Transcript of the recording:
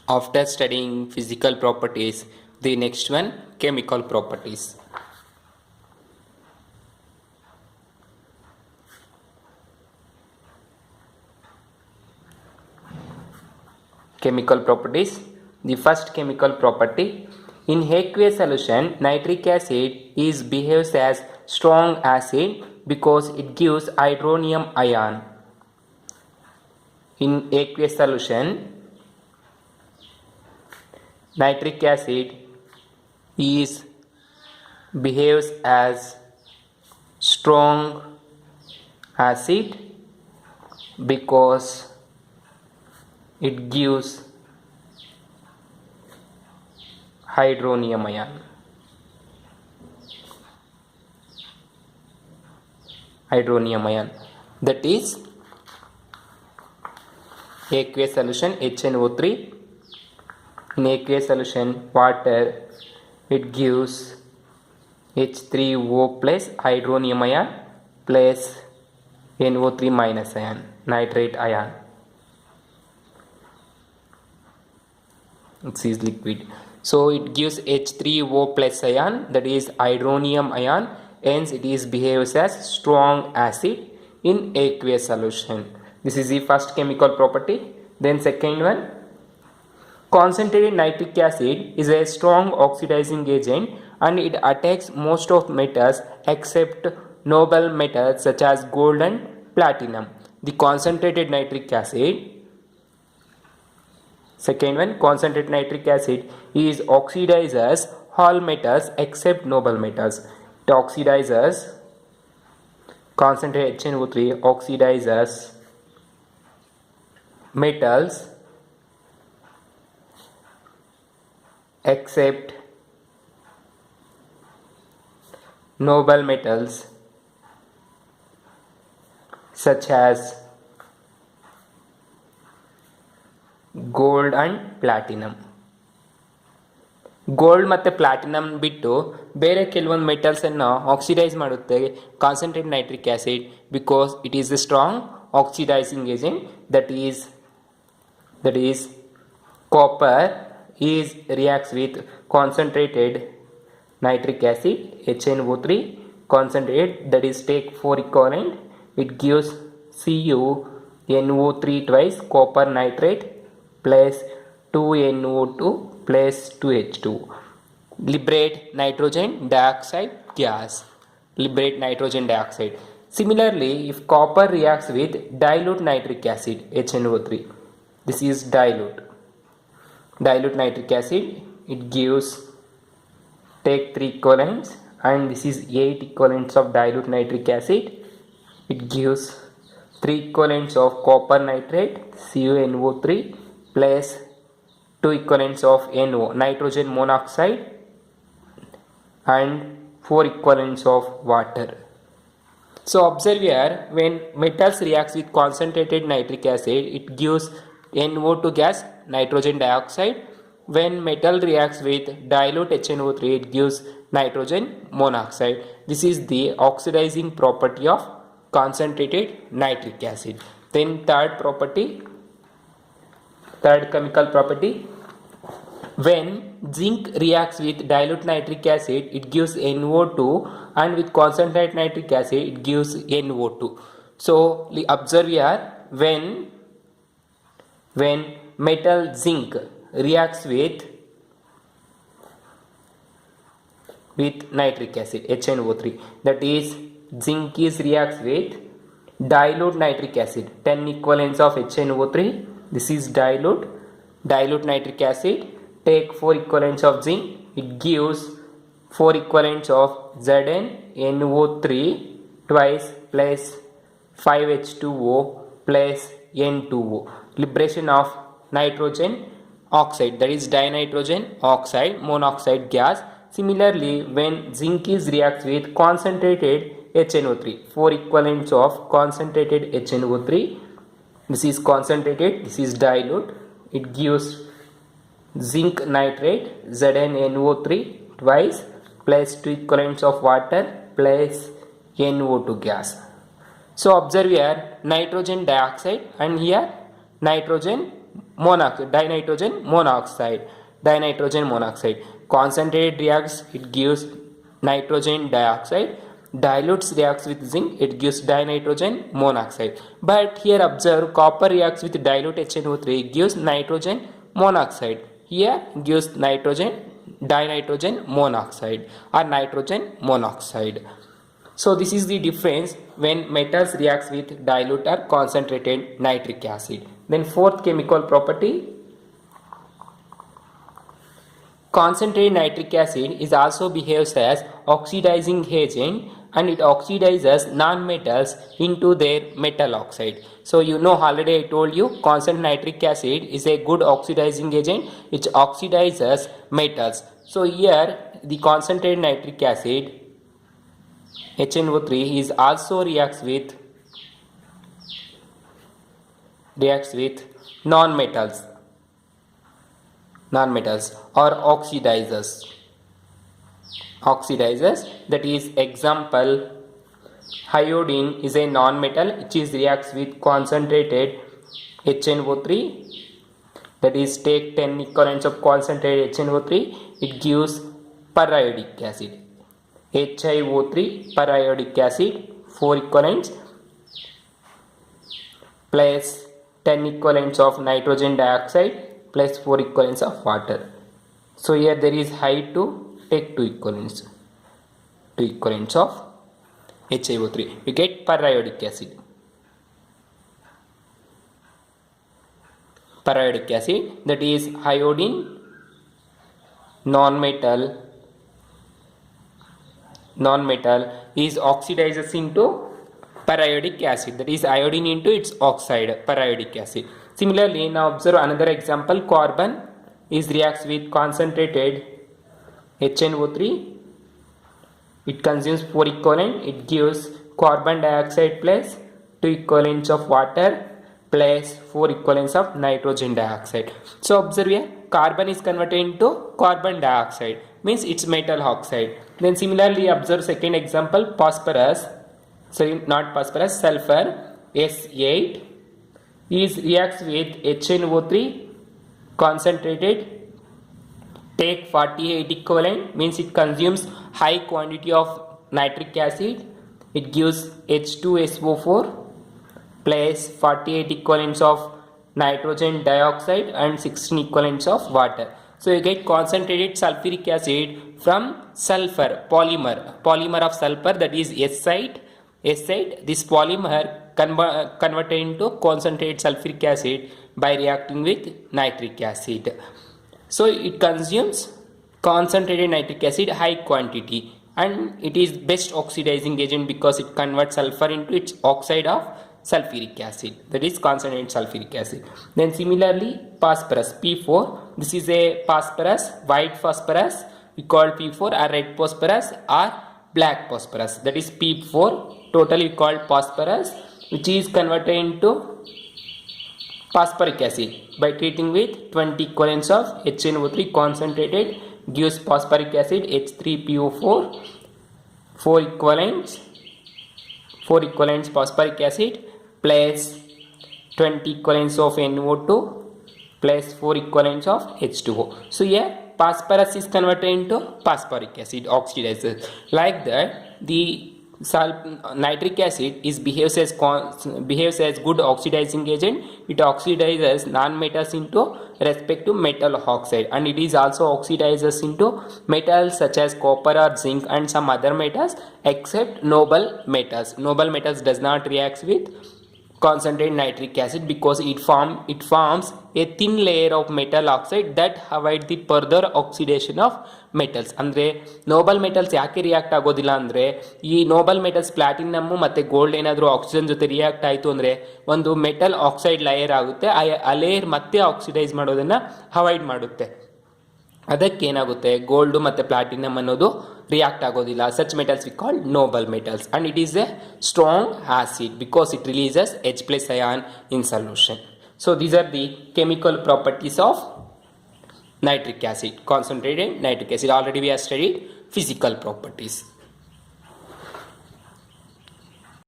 After studying physical properties, the next one, chemical properties. Chemical properties. The first chemical property, in aqueous solution, nitric acid behaves as strong acid because it gives hydronium ion. In aqueous solution, nitric acid behaves as strong acid because it gives hydronium ion. That is aqueous solution HNO3. In aqueous solution water, it gives H3O plus hydronium ion plus NO3 minus ion, nitrate ion. It is liquid, so it gives H3O plus ion, that is hydronium ion, hence it behaves as strong acid in aqueous solution. This is the first chemical property. Then second one, concentrated nitric acid is a strong oxidizing agent and it attacks most of metals except noble metals such as gold and platinum. The concentrated nitric acid, second one, concentrated nitric acid oxidizes all metals except noble metals. It oxidizes, concentrated HNO3 oxidizes metals except noble metals such as gold and platinum. Gold ಮತ್ತು platinum ಬಿಟ್ಟು ಬೇರೆ ಕೆಲವೊಂದು ಮೆಟಲ್ಸನ್ನು oxidise ಮಾಡುತ್ತೆ concentrate nitric acid because it is a strong oxidising agent. That is copper reacts with concentrated nitric acid HNO3 concentrate, that is take 4 equivalent, it gives CuNO3 twice copper nitrate plus 2NO2 plus 2H2. Liberate nitrogen dioxide gas. Similarly, if copper reacts with dilute nitric acid HNO3, this is dilute nitric acid, it gives, take 3 equivalents and this is 8 equivalents of dilute nitric acid, it gives 3 equivalents of copper nitrate CuNO3 plus 2 equivalents of NO nitrogen monoxide and 4 equivalents of water. So observe here, when metals reacts with concentrated nitric acid, it gives NO2 gas, nitrogen dioxide. When metal reacts with dilute HNO3, it gives nitrogen monoxide. This is the oxidizing property of concentrated nitric acid. Then third chemical property, when zinc reacts with dilute nitric acid, it gives NO2 and with concentrated nitric acid, it gives NO2. So observe here, when metal zinc reacts with nitric acid HNO3, that is zinc reacts with dilute nitric acid, 10 equivalents of HNO3, this is dilute nitric acid, take 4 equivalents of zinc, it gives 4 equivalents of ZnNO3 twice plus 5H2O plus N2O. Liberation of nitrogen oxide, that is dinitrogen oxide monoxide gas. Similarly, when zinc reacts with concentrated HNO3, 4 equivalents of concentrated HNO3, this is concentrated, this is dilute, it gives zinc nitrate ZnNO3 twice plus 2 equivalents of water plus NO2 gas. So observe here nitrogen dioxide and here nitrogen dinitrogen monoxide. Dinitrogen monoxide. Concentrated reacts, it gives nitrogen dioxide. Dilutes reacts with zinc, it gives dinitrogen monoxide. But here observe, copper reacts with dilute HNO3, it gives nitrogen monoxide. Here gives dinitrogen monoxide or nitrogen monoxide. So this is the difference when metals reacts with dilute or concentrated nitric acid. Then fourth chemical property, concentrated nitric acid is also behaves as oxidizing agent, and it oxidizes non-metals into their metal oxide. So you know already I told you concentrated nitric acid is a good oxidizing agent which oxidizes metals. So here the concentrated nitric acid HNO3 is also reacts with non-metals or oxidizes. That is example, iodine is a non-metal which is reacts with concentrated HNO3, that is take 10 equivalents of concentrated HNO3, it gives periodic acid, HiO3 periodic acid, 4 equivalents plus 10 equivalents of nitrogen dioxide plus 4 equivalents of water. So here there is I2, take 2 equivalents of HiO3, we get periodic acid. That is iodine non-metal is oxidizes into periodic acid, that is iodine into its oxide, periodic acid. Similarly, now observe another example, carbon is reacts with concentrated HNO3, it consumes 4 equivalent, it gives carbon dioxide plus 2 equivalents of water plus 4 equivalents of nitrogen dioxide. So observe here, carbon is converted into carbon dioxide, means it's metal oxide. Then similarly observe second example, sulfur S8 is reacts with HNO3 concentrated, take 48 equivalent, means it consumes high quantity of nitric acid, it gives H2SO4 plus 48 equivalents of nitrogen dioxide and 16 equivalents of water. So you get concentrated sulfuric acid from sulfur, polymer of sulfur, that is S8. This polymer converted into concentrated sulfuric acid by reacting with nitric acid. So it consumes concentrated nitric acid high quantity, and it is best oxidizing agent because it converts sulfur into its oxide of sulfuric acid, that is concentrated sulfuric acid. Then similarly phosphorus P4, this is a phosphorus, white phosphorus we call P4, or red phosphorus or black phosphorus, that is P4, totally called phosphorus, which is converted into phosphoric acid by treating with 20 equivalents of HNO3 concentrated, gives phosphoric acid H3PO4, 4 equivalents phosphoric acid plus 20 equivalents of NO2 plus 4 equivalents of H2O. So here phosphorus is converted into phosphoric acid, oxidizes. Like that, the nitric acid behaves as good oxidizing agent. It oxidizes non-metals into respect to metal oxide, and it is also oxidizes into metals such as copper or zinc and some other metals except noble metals. Noble metals does not react with concentrated nitric acid because it forms a thin layer of metal oxide that avoid the further oxidation of metals. ಅಂದರೆ Nobel metals ಯಾಕೆ react ಆಗೋದಿಲ್ಲ ಅಂದರೆ, ಈ Nobel metals platinum ಮತ್ತು gold ಏನಾದರೂ oxygen ಜೊತೆ react ಆಯಿತು ಅಂದರೆ ಒಂದು ಮೆಟಲ್ ಆಕ್ಸೈಡ್ ಲೇಯರ್ ಆಗುತ್ತೆ, ಆ ಲೇಯರ್ ಮತ್ತೆ ಆಕ್ಸಿಡೈಸ್ ಮಾಡೋದನ್ನು ಅವಾಯ್ಡ್ ಮಾಡುತ್ತೆ. ಅದಕ್ಕೇನಾಗುತ್ತೆ, ಗೋಲ್ಡು ಮತ್ತು ಪ್ಲಾಟಿನಮ್ ಅನ್ನೋದು ರಿಯಾಕ್ಟ್ ಆಗೋದಿಲ್ಲ. Such metals we call noble metals, and it is a strong acid because it releases H+ ion in solution. So these are the chemical properties of nitric acid, concentrated nitric acid. Already we have studied physical properties.